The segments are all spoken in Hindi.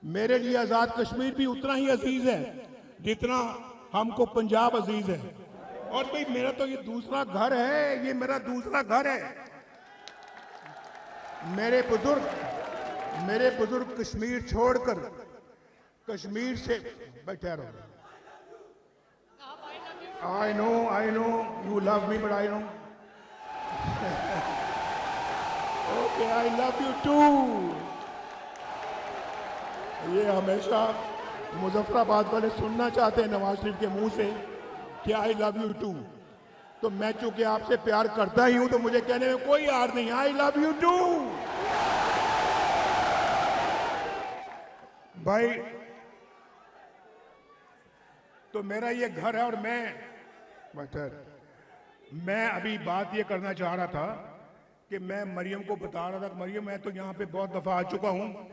मेरे लिए आजाद कश्मीर भी उतना ही अजीज है जितना हमको पंजाब अजीज है। और भाई मेरा तो ये दूसरा घर है, ये मेरा दूसरा घर है। मेरे बुजुर्ग कश्मीर छोड़कर कश्मीर से बैठे रहो। I know you love me, but I know okay I love you too. ये हमेशा मुजफ्फराबाद वाले सुनना चाहते हैं नवाज शरीफ के मुंह से कि आई लव यू टू। तो मैं चूंकि आपसे प्यार करता ही हूं तो मुझे कहने में कोई यार नहीं, आई लव यू टू। भाई तो मेरा ये घर है और मैं अभी बात ये करना चाह रहा था कि मैं मरियम को बता रहा था कि मरियम मैं तो यहाँ पे बहुत दफ़ा आ चुका हूँ।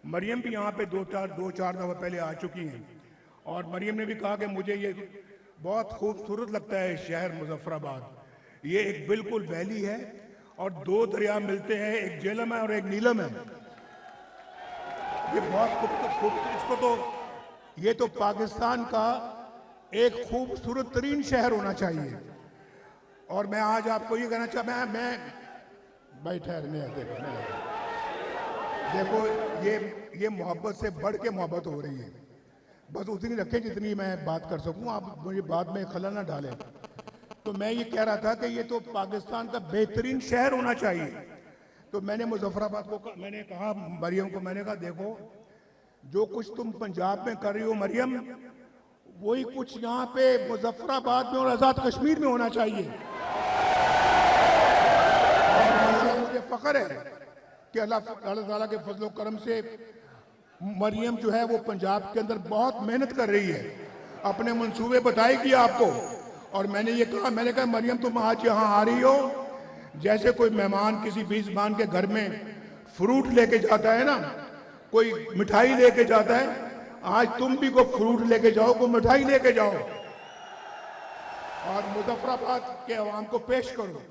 मरियम भी यहाँ पे दो चार दफ़ा पहले आ चुकी हैं और मरियम ने भी कहा कि मुझे ये बहुत खूबसूरत लगता है शहर मुजफ्फराबाद। ये एक बिल्कुल वैली है और दो दरिया मिलते हैं, एक झेलम है और एक नीलम है। ये बहुत इसको तो ये तो पाकिस्तान का एक खूबसूरत तरीन शहर होना चाहिए। और मैं आज आपको ये कहना चाहता मैं भाई ठहरने देखो ये मोहब्बत से बढ़ के मोहब्बत हो रही है, बस उतनी रखें जितनी मैं बात कर सकूं, आप मुझे बाद में खलल ना डालें। तो मैं ये कह रहा था कि ये तो पाकिस्तान का बेहतरीन शहर होना चाहिए। तो मैंने मुजफ्फराबाद को मैंने कहा मरियम को, मैंने कहा देखो जो कुछ तुम पंजाब में कर रही हो मरियम, वही कुछ यहाँ पे मुजफ्फराबाद में और आजाद कश्मीर में होना चाहिए। और मुझे फख्र है कि अल्लाह ताला के फजल करम से मरियम जो है वो पंजाब के अंदर बहुत मेहनत कर रही है, अपने मंसूबे बताएगी आपको। और मैंने ये कहा, मैंने कहा मरियम तुम आज यहाँ आ रही हो, जैसे कोई मेहमान किसी मेजबान के घर में फ्रूट लेके जाता है ना, कोई मिठाई लेके जाता है, आज तुम भी को फ्रूट लेके जाओ, को मिठाई लेके जाओ और मुजफ्फराबाद के अवाम को पेश करो।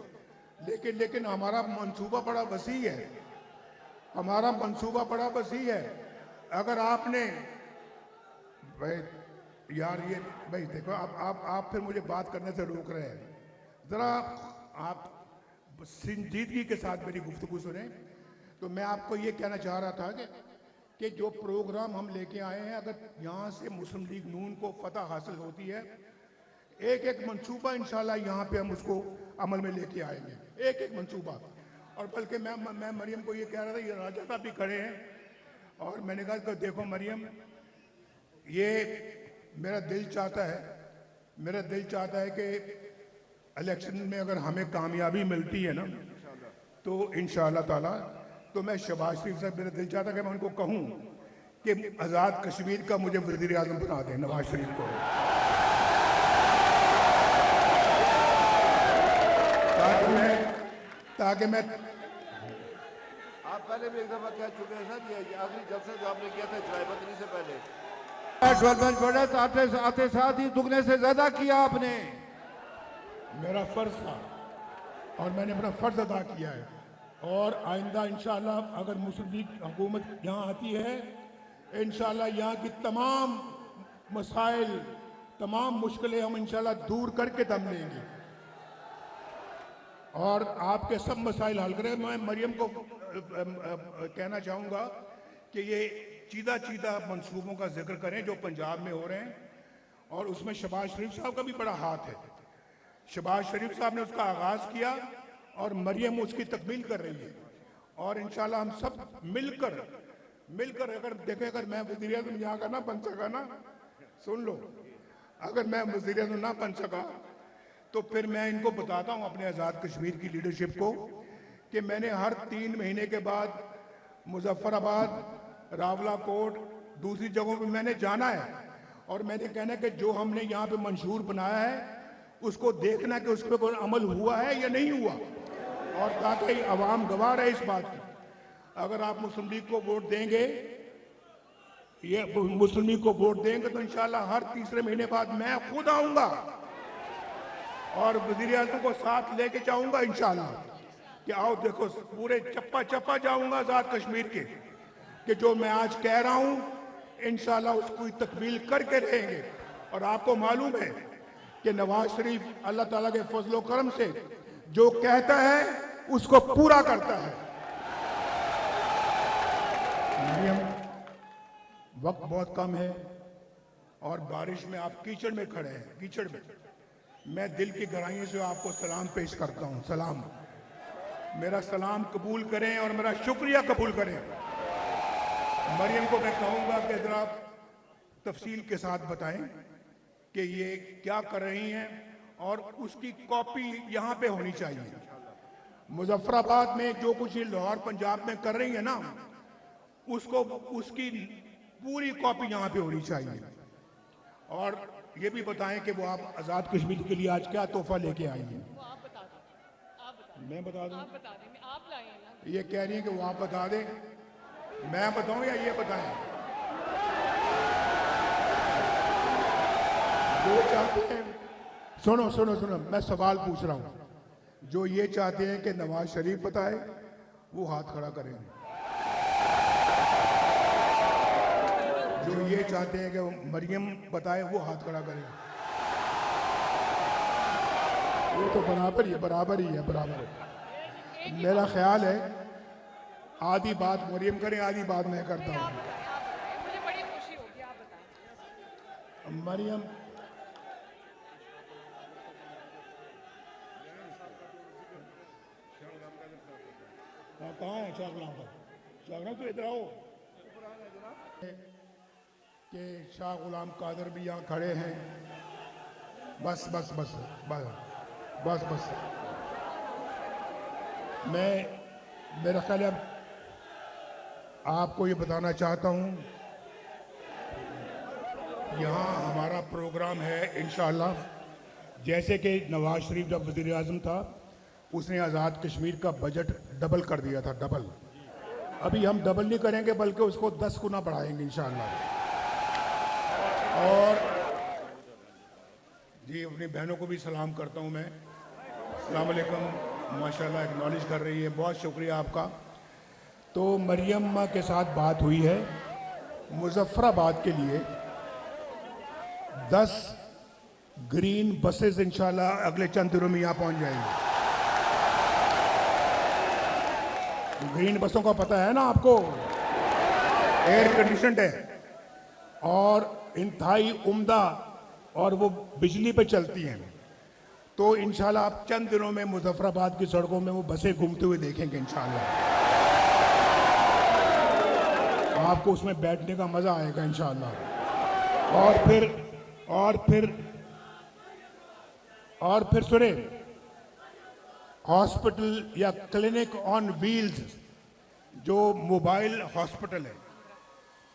लेकिन हमारा मंसूबा बड़ा वसी है, हमारा मंसूबा बड़ा वसी है। अगर आपने भाई यार ये भाई देखो आप फिर मुझे बात करने से रोक रहे हैं, जरा आप संजीदगी के साथ मेरी गुफ्तगू सुने। तो मैं आपको ये कहना चाह रहा था कि जो प्रोग्राम हम लेके आए हैं, अगर यहाँ से मुस्लिम लीग नून को फतह हासिल होती है, एक एक मंसूबा इंशाल्लाह यहाँ पे हम उसको अमल में लेके आएंगे, एक एक मंसूबा। और बल्कि मैं मरियम को ये कह रहा था, ये राजा साहब भी खड़े हैं और मैंने कहा कि देखो मरियम, ये मेरा दिल चाहता है कि इलेक्शन में अगर हमें कामयाबी मिलती है ना तो इंशाअल्लाह ताला, तो मैं शहबाज शरीफ साहब, मेरा दिल चाहता है कि मैं उनको कहूँ कि आज़ाद कश्मीर का मुझे वज़ीर आज़म बना दें नवाज शरीफ को, ताकि मैं आप पहले भी एक दफा कह चुके हैं सर, ये आखिरी जलसा जो आपने किया था चायपत्री से पहले, आते साथ ही दुगने से ज्यादा किया आपने। मेरा फर्ज था और मैंने अपना फर्ज अदा किया है। और आइंदा इंशाअल्लाह अगर मुस्लिम लीग हुकूमत यहाँ आती है, इंशाअल्लाह यहाँ की तमाम मसाइल, तमाम मुश्किलें हम इंशाअल्लाह दूर करके दम लेंगे और आपके सब मसाइल हल करें। मैं मरियम को कहना चाहूँगा कि ये चीदा मंसूबों का जिक्र करें जो पंजाब में हो रहे हैं, और उसमें शहबाज शरीफ साहब का भी बड़ा हाथ है। शहबाज शरीफ साहब ने उसका आगाज़ किया और मरियम उसकी तकमील कर रही है। और इंशाल्लाह हम सब मिलकर अगर देखें, अगर मैं वज़ीर आज़म यहाँ का ना बन सका ना, सुन लो, अगर मैं वज़ीर आज़म ना बन सका तो फिर मैं इनको बताता हूँ अपने आज़ाद कश्मीर की लीडरशिप को कि मैंने हर 3 महीने के बाद मुजफ्फराबाद, रावलाकोट, दूसरी जगहों पे मैंने जाना है और मैंने कहना कि जो हमने यहाँ पे मंशूर बनाया है उसको देखना कि उस पर कोई अमल हुआ है या नहीं हुआ, और ताकि अवाम गवाह रहे इस बात की। अगर आप मुस्लिम लीग को वोट देंगे, ये मुस्लिम लीग को वोट देंगे तो इंशाल्लाह हर तीसरे महीने बाद मैं खुद आऊंगा और वज़ीर आज़म को साथ लेके जाऊंगा इंशाल्लाह कि आओ देखो, पूरे चप्पा चप्पा जाऊंगा आज़ाद कश्मीर के, कि जो मैं आज कह रहा हूं इंशाल्लाह उसकी तकमील करके रहेंगे। और आपको मालूम है कि नवाज शरीफ अल्लाह ताला के फजलो करम से जो कहता है उसको पूरा करता है। मरियम, वक्त बहुत कम है और बारिश में आप कीचड़ में खड़े हैं, कीचड़ में। मैं दिल की गहराइयों से आपको सलाम पेश करता हूं। सलाम, मेरा सलाम कबूल करें और मेरा शुक्रिया कबूल करें। मरियम को मैं कहूंगा कि जरा तफसील के साथ बताएं कि ये क्या कर रही हैं और उसकी कॉपी यहां पे होनी चाहिए। मुजफ्फराबाद में जो कुछ ये लाहौर पंजाब में कर रही है ना, उसको उसकी पूरी कॉपी यहां पे होनी चाहिए। और ये भी बताएं कि वो आप आजाद कश्मीर के लिए आज क्या तोहफा लेके आई हैं। मैं बता दूं? आप लाए हैं ना। ये कह रही है कि वो आप बता दें, मैं बताऊं या ये बताएं? जो चाहते हैं, सुनो सुनो सुनो, मैं सवाल पूछ रहा हूं। जो ये चाहते हैं कि नवाज शरीफ बताए वो हाथ खड़ा करें। जो ये चाहते हैं कि मरियम बताए वो हाथ खड़ा करें। ये तो बराबर ही है, बराबर ही है, बराबर है। मेरा ख्याल है आधी बात मरियम करें, आधी बात मैं करता हूँ। मुझे बड़ी खुशी होगी, आप बताएं। मरियम, कहाँ है शाह गुलाम का? शाह गुलाम तो इधर आओ। कि शाह गुलाम कादर भी यहाँ खड़े हैं। बस बस बस बस बस बस। मेरा ख्याल है आपको ये बताना चाहता हूँ, यहाँ हमारा प्रोग्राम है इंशाअल्लाह। जैसे कि नवाज शरीफ जब वज़ीर आज़म था, उसने आज़ाद कश्मीर का बजट डबल कर दिया था, डबल। अभी हम डबल नहीं करेंगे बल्कि उसको 10 गुना बढ़ाएंगे इंशाअल्लाह। और जी, अपनी बहनों को भी सलाम करता हूँ मैं। अस्सलाम वालेकुम, माशाल्लाह एक्नॉलेज कर रही है, बहुत शुक्रिया आपका। तो मरियम माँ के साथ बात हुई है। मुजफ्फराबाद के लिए 10 ग्रीन बसेस इंशाल्लाह अगले चंद दिनों में यहाँ पहुँच जाएंगी। ग्रीन बसों का पता है ना आपको, एयर कंडीशनड है और इंतहाई उम्दा, और वो बिजली पे चलती हैं। तो इंशाल्लाह आप चंद दिनों में मुजफ्फराबाद की सड़कों में वो बसें घूमते हुए देखेंगे इंशाल्लाह। आपको उसमें बैठने का मजा आएगा इंशाल्लाह। और फिर सुने, हॉस्पिटल या क्लिनिक ऑन व्हील्स, जो मोबाइल हॉस्पिटल है,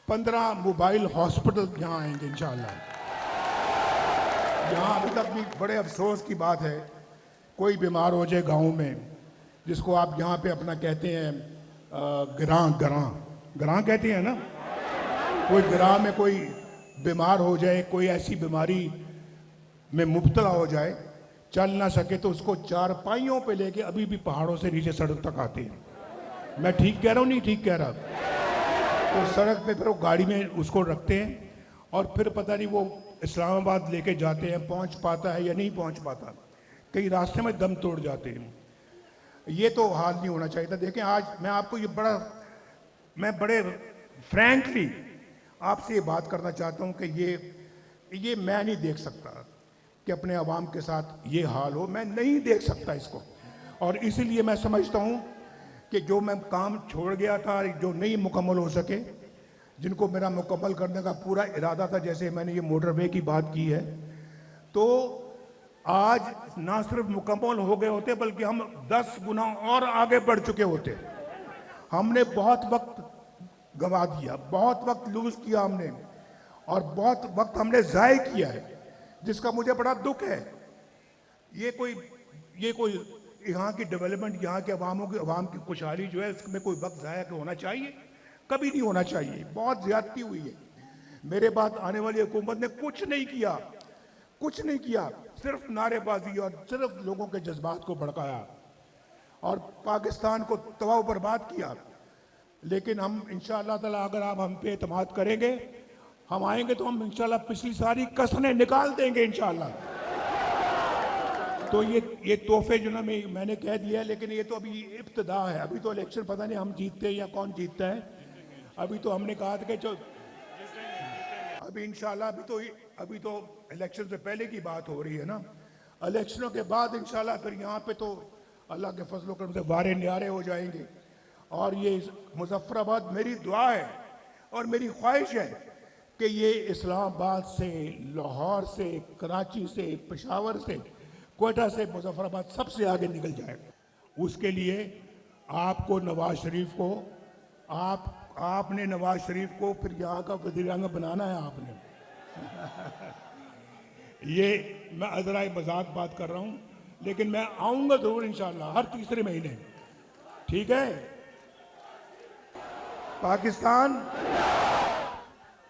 15 मोबाइल हॉस्पिटल यहाँ आएंगे इंशाल्लाह। यहाँ अभी तक भी बड़े अफसोस की बात है, कोई बीमार हो जाए गांव में, जिसको आप यहाँ पे अपना कहते हैं ग्रां कहते हैं ना, कोई ग्रां में कोई बीमार हो जाए, कोई ऐसी बीमारी में मुब्तला हो जाए, चल ना सके, तो उसको चारपाइयों पे लेके अभी भी पहाड़ों से नीचे सड़क तक आते हैं। मैं ठीक कह रहा हूँ, नहीं ठीक कह रहा? तो सड़क पे फिर वो गाड़ी में उसको रखते हैं और फिर पता नहीं वो इस्लामाबाद लेके जाते हैं, पहुंच पाता है या नहीं पहुंच पाता, कई रास्ते में दम तोड़ जाते हैं। ये तो हाल नहीं होना चाहिए था। देखें, आज मैं आपको मैं बड़े फ्रैंकली आपसे ये बात करना चाहता हूं कि ये मैं नहीं देख सकता कि अपने अवाम के साथ ये हाल हो, मैं नहीं देख सकता इसको। और इसीलिए मैं समझता हूं कि जो मैं काम छोड़ गया था, जो नहीं मुकम्मल हो सके, जिनको मेरा मुकम्मल करने का पूरा इरादा था, जैसे मैंने ये मोटरवे की बात की है, तो आज ना सिर्फ मुकम्मल हो गए होते बल्कि हम 10 गुना और आगे बढ़ चुके होते। हमने बहुत वक्त गंवा दिया, बहुत वक्त लूज किया हमने, और बहुत वक्त हमने ज़ाय किया है, जिसका मुझे बड़ा दुख है। ये कोई यहाँ की डेवलपमेंट, यहाँ के अवाम की खुशहाली जो है, इसमें कोई वक्त ज़ाया होना चाहिए? कभी नहीं होना चाहिए। बहुत ज्यादती हुई है। मेरे बाद आने वाली हुकूमत ने कुछ नहीं किया, सिर्फ नारेबाजी और सिर्फ लोगों के जज्बात को भड़काया और पाकिस्तान को तबाह बर्बाद किया। लेकिन हम इंशाअल्लाह ताला, अगर आप हम पे एतमाद करेंगे, हम आएंगे तो हम इंशाल्लाह पिछली सारी कसरें निकाल देंगे इंशाल्लाह। तो ये तोहफे जो ना मैंने कह दिया, लेकिन ये तो अभी इब्तिदा है, अभी तो इलेक्शन पता नहीं हम जीतते हैं या कौन जीतता है। अभी तो हमने कहा था कि जो अभी इंशाल्लाह अभी तो इलेक्शन से पहले की बात हो रही है ना। इलेक्शनों के बाद इंशाल्लाह फिर यहाँ पे तो अल्लाह के फजल करम से वारे न्यारे हो जाएंगे। और ये मुजफ्फराबाद मेरी दुआ है और मेरी ख्वाहिश है कि ये इस्लामाबाद से, लाहौर से, कराची से, पेशावर से, कोयटा से मुजफ्फराबाद सबसे आगे निकल जाए। उसके लिए आपको नवाज शरीफ को आपने नवाज शरीफ को फिर यहाँ का वज़ीर आज़म बनाना है आपने। ये मैं अजरा मजाक बात कर रहा हूँ, लेकिन मैं आऊँगा ज़रूर इंशाल्लाह हर तीसरे महीने। ठीक है। पाकिस्तान